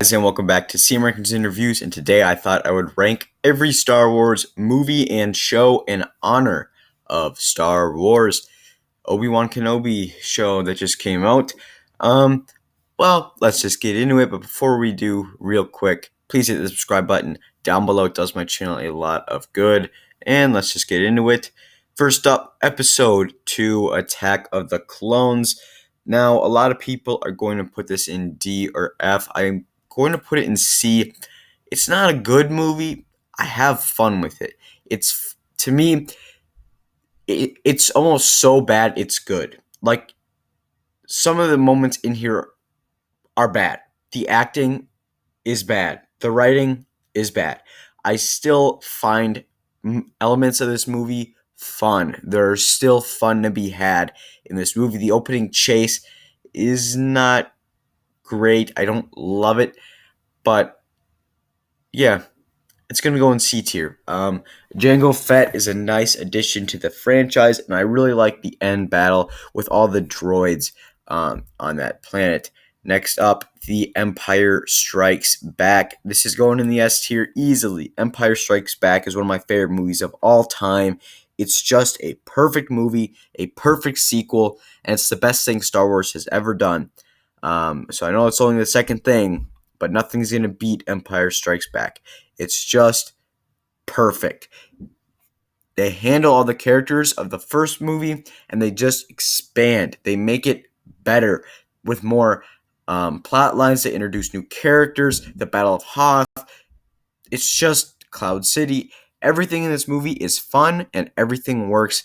Guys, and welcome back to CM Rankings and Reviews. And today I thought I would rank every Star Wars movie and show in honor of Star Wars. Obi-Wan Kenobi show that just came out. Well, let's just get into it. But before we do, real quick, please hit the subscribe button down below. It does my channel a lot of good. And let's just get into it. First up, Episode 2, Attack of the Clones. Now, a lot of people are going to put this in D or F. I'm going to put it in C. It's not a good movie. I have fun with it. It's, to me, it's almost so bad it's good. Like, some of the moments in here are bad. The acting is bad. The writing is bad. I still find elements of this movie fun. There's still fun to be had in this movie. The opening chase is not great. I don't love it, but yeah, it's going to go in C tier. Jango Fett is a nice addition to the franchise, and I really like the end battle with all the droids on that planet. Next up, The Empire Strikes Back. This is going in the S tier easily. Empire Strikes Back is one of my favorite movies of all time. It's just a perfect movie, a perfect sequel, and it's the best thing Star Wars has ever done. So I know it's only the second thing, but nothing's going to beat Empire Strikes Back. It's just perfect. They handle all the characters of the first movie, and they just expand. They make it better with more plot lines. They introduce new characters. The Battle of Hoth. It's just Cloud City. Everything in this movie is fun, and everything works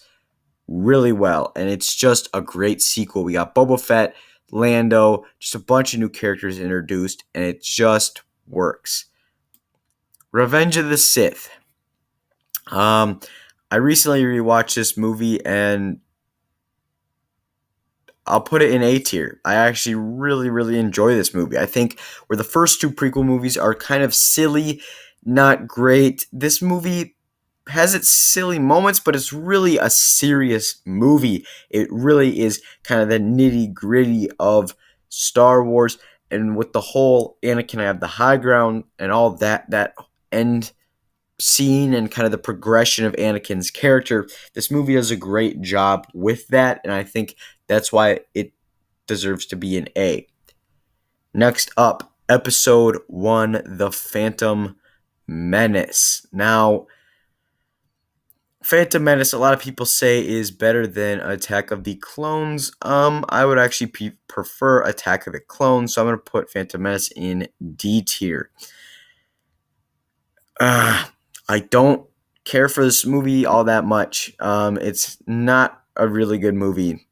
really well. And it's just a great sequel. We got Boba Fett, Lando, just a bunch of new characters introduced, and it just works. Revenge of the Sith. I recently rewatched this movie, and I'll put it in A tier. I actually really enjoy this movie. I think where the first two prequel movies are kind of silly, not great, this movie has its silly moments, but it's really a serious movie. It really is kind of the nitty-gritty of Star Wars, and with the whole Anakin, I have the high ground and all that end scene and kind of the progression of Anakin's character, this movie does a great job with that, and I think that's why it deserves to be an A. Next up, Episode 1, The Phantom Menace. Now, Phantom Menace, a lot of people say, is better than Attack of the Clones. I would actually prefer Attack of the Clones, so I'm going to put Phantom Menace in D tier. I don't care for this movie all that much. It's not a really good movie.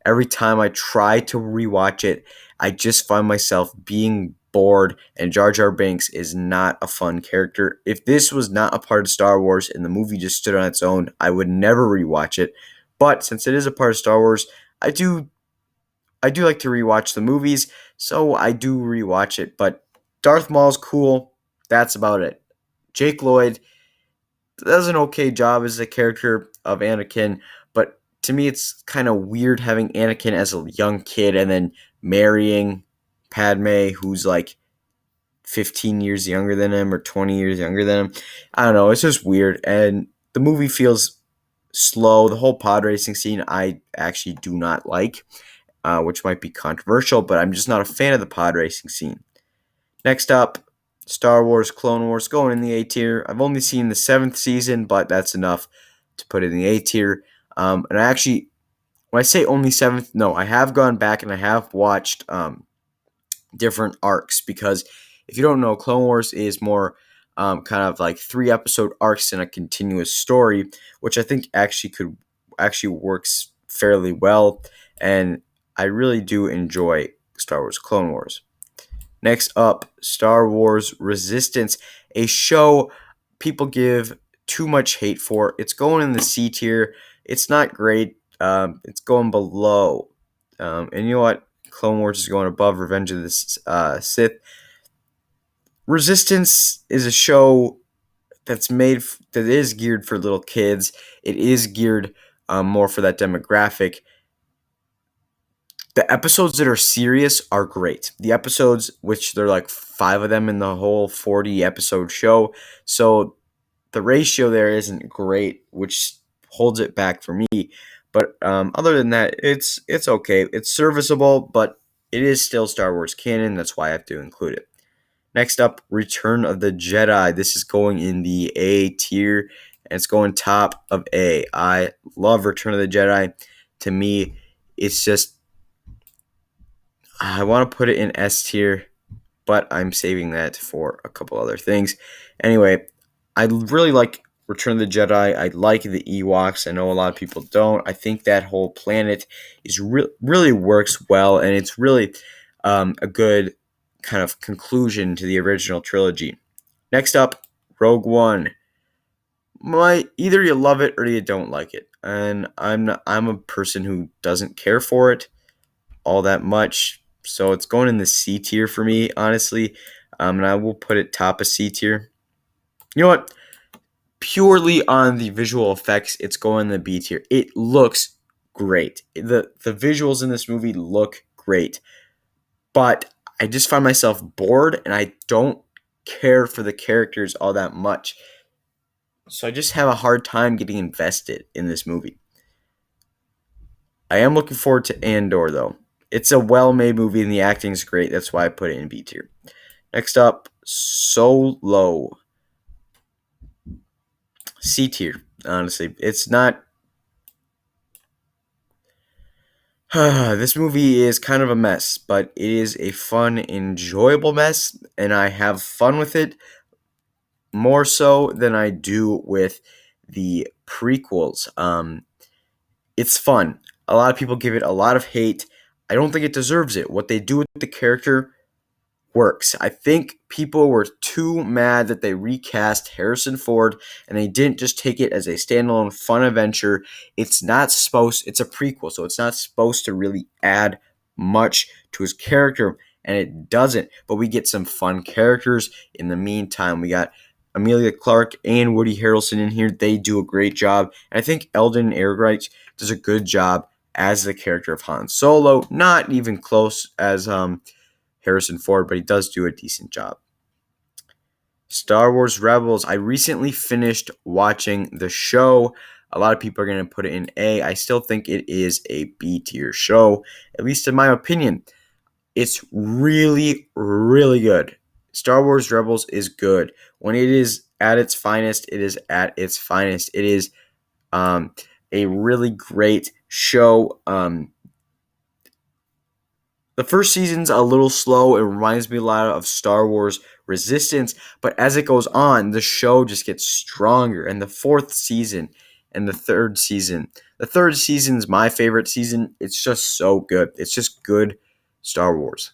Every time I try to rewatch it, I just find myself being bored, and Jar Jar Binks is not a fun character. If this was not a part of Star Wars and the movie just stood on its own, I would never rewatch it. But since it is a part of Star Wars, I do like to rewatch the movies, so I do rewatch it. But Darth Maul's cool. That's about it. Jake Lloyd does an okay job as the character of Anakin, but to me it's kind of weird having Anakin as a young kid and then marrying Padme, who's like 15 years younger than him or 20 years younger than him. I don't know, it's just weird, and the movie feels slow. The whole pod racing scene I actually do not like, which might be controversial, but I'm just not a fan of the pod racing scene. Next up, Star Wars Clone Wars, going in the A tier. I've only seen the 7th season, but that's enough to put it in the A tier. And I actually, when I say only 7th, no, I have gone back and I have watched different arcs, because if you don't know, Clone Wars is more kind of like 3-episode arcs in a continuous story, which I think actually works fairly well, and I really do enjoy Star Wars Clone Wars. Next up, Star Wars Resistance, a show people give too much hate for. It's going in the C tier. It's not great. It's going below. And you know what? Clone Wars is going above Revenge of the Sith. Resistance is a show that is geared for little kids. It is geared more for that demographic. The episodes that are serious are great. The episodes, which there are like 5 of them in the whole 40 episode show, so the ratio there isn't great, which holds it back for me. But other than that, it's okay. It's serviceable, but it is still Star Wars canon. That's why I have to include it. Next up, Return of the Jedi. This is going in the A tier, and it's going top of A. I love Return of the Jedi. To me, it's just, I want to put it in S tier, but I'm saving that for a couple other things. Anyway, I really like Return of the Jedi. I like the Ewoks. I know a lot of people don't. I think that whole planet is really works well, and it's really a good kind of conclusion to the original trilogy. Next up, Rogue One. Either you love it or you don't like it, and I'm a person who doesn't care for it all that much, so it's going in the C tier for me, honestly. And I will put it top of C tier. You know what? Purely on the visual effects, it's going in the B tier. It looks great. The visuals in this movie look great, but I just find myself bored, and I don't care for the characters all that much. So I just have a hard time getting invested in this movie. I am looking forward to Andor, though. It's a well-made movie, and the acting is great. That's why I put it in B tier. Next up, Solo. C tier, honestly. It's not... This movie is kind of a mess, but it is a fun, enjoyable mess, and I have fun with it more so than I do with the prequels. It's fun. A lot of people give it a lot of hate. I don't think it deserves it. What they do with the character works. I think people were too mad that they recast Harrison Ford and they didn't just take it as a standalone fun adventure. It's a prequel, so it's not supposed to really add much to his character, and it doesn't. But we get some fun characters in the meantime. We got Emilia Clarke and Woody Harrelson in here. They do a great job. And I think Eldon Ehrenreich does a good job as the character of Han Solo. Not even close as Harrison Ford, but he does do a decent job. Star Wars Rebels. I recently finished watching the show. A lot of people are going to put it in A. I still think it is a B tier show, at least in my opinion. It's really, really good. Star Wars Rebels is good. When it is at its finest, it is at its finest. It is a really great show. The first season's a little slow. It reminds me a lot of Star Wars Resistance, but as it goes on, the show just gets stronger. And the fourth season and the third season's my favorite season. It's just so good. It's just good Star Wars.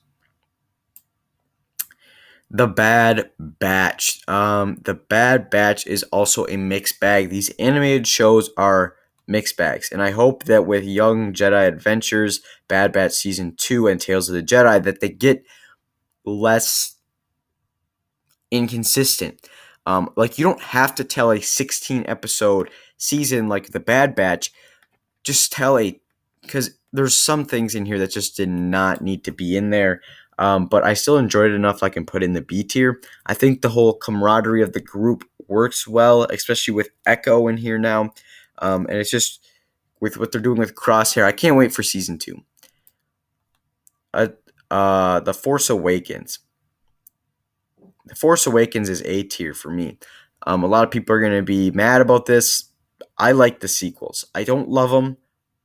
The Bad Batch. The Bad Batch is also a mixed bag. These animated shows are mixed bags, and I hope that with Young Jedi Adventures, Bad Batch Season 2, and Tales of the Jedi, that they get less inconsistent. Like, you don't have to tell a 16-episode season like The Bad Batch. Just tell because there's some things in here that just did not need to be in there. But I still enjoyed it enough I can put in the B tier. I think the whole camaraderie of the group works well, especially with Echo in here now. And it's just with what they're doing with Crosshair. I can't wait for season 2. The Force Awakens. The Force Awakens is A tier for me. A lot of people are going to be mad about this. I like the sequels. I don't love them.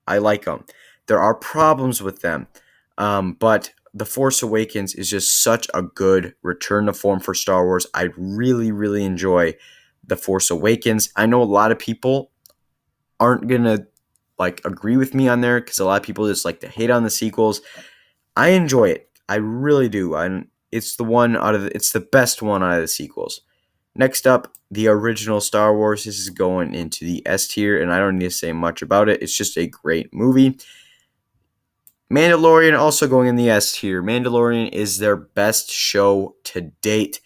I like them. There are problems with them. But The Force Awakens is just such a good return to form for Star Wars. I really, really enjoy The Force Awakens. I know a lot of people aren't going to agree with me on there because a lot of people just like to hate on the sequels. I enjoy it. I really do. It's the best one out of the sequels. Next up, the original Star Wars. This is going into the S tier, and I don't need to say much about it. It's just a great movie. Mandalorian also going in the S tier. Mandalorian is their best show to date.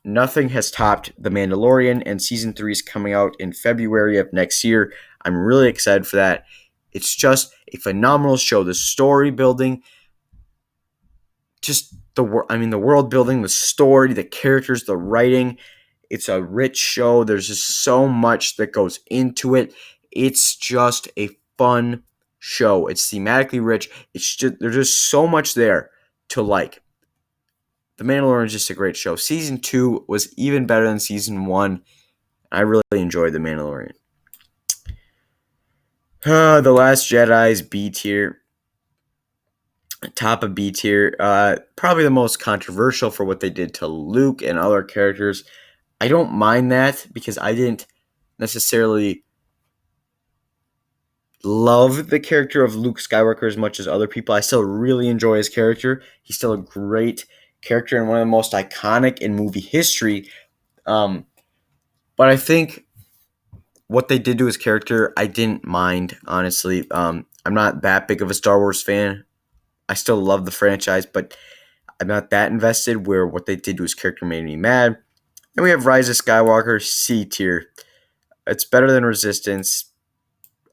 Nothing has topped The Mandalorian, and Season 3 is coming out in February of next year. I'm really excited for that. It's just a phenomenal show. The story building, just the world building, the story, the characters, the writing. It's a rich show. There's just so much that goes into it. It's just a fun show. It's thematically rich. There's just so much there to like. The Mandalorian is just a great show. Season 2 was even better than Season 1. I really enjoyed The Mandalorian. The Last Jedi's B tier. Top of B tier. Probably the most controversial for what they did to Luke and other characters. I don't mind that because I didn't necessarily love the character of Luke Skywalker as much as other people. I still really enjoy his character. He's still a great character and one of the most iconic in movie history. But I think what they did to his character, I didn't mind, honestly. I'm not that big of a Star Wars fan. I still love the franchise, but I'm not that invested where what they did to his character made me mad. And we have Rise of Skywalker, C tier. It's better than Resistance,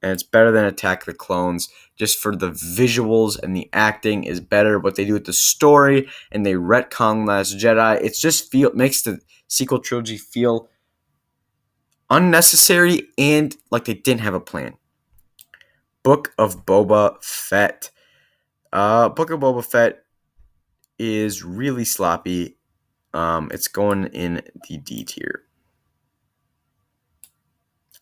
and it's better than Attack of the Clones. Just for the visuals and the acting is better. What they do with the story and they retcon Last Jedi, it's just makes the sequel trilogy feel unnecessary and like they didn't have a plan. Book of Boba Fett. Book of Boba Fett is really sloppy. It's going in the D tier.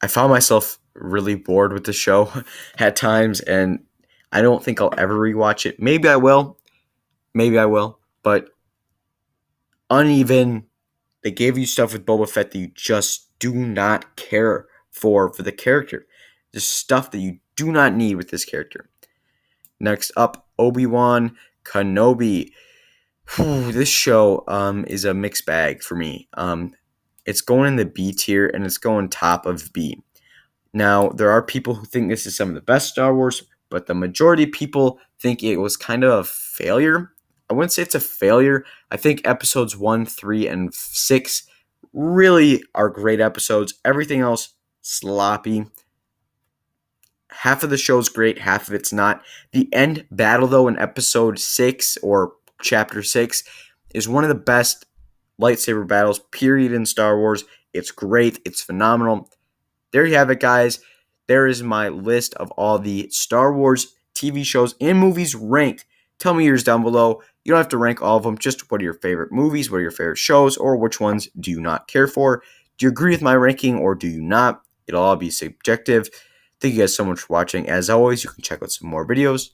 I found myself really bored with the show at times, and I don't think I'll ever rewatch it. Maybe I will, but uneven. They gave you stuff with Boba Fett that you just do not care for the character. There's stuff that you do not need with this character. Next up, Obi-Wan Kenobi. This show is a mixed bag for me. It's going in the B tier, and it's going top of B. Now, there are people who think this is some of the best Star Wars, but the majority of people think it was kind of a failure. I wouldn't say it's a failure. I think episodes 1, 3, and 6 really are great episodes. Everything else, sloppy. Half of the show's great, half of it's not. The end battle, though, in episode 6 or chapter 6 is one of the best lightsaber battles, period, in Star Wars. It's great. It's phenomenal. There you have it, guys. There is my list of all the Star Wars TV shows and movies ranked. Tell me yours down below. You don't have to rank all of them. Just what are your favorite movies, what are your favorite shows, or which ones do you not care for? Do you agree with my ranking or do you not? It'll all be subjective. Thank you guys so much for watching. As always, you can check out some more videos.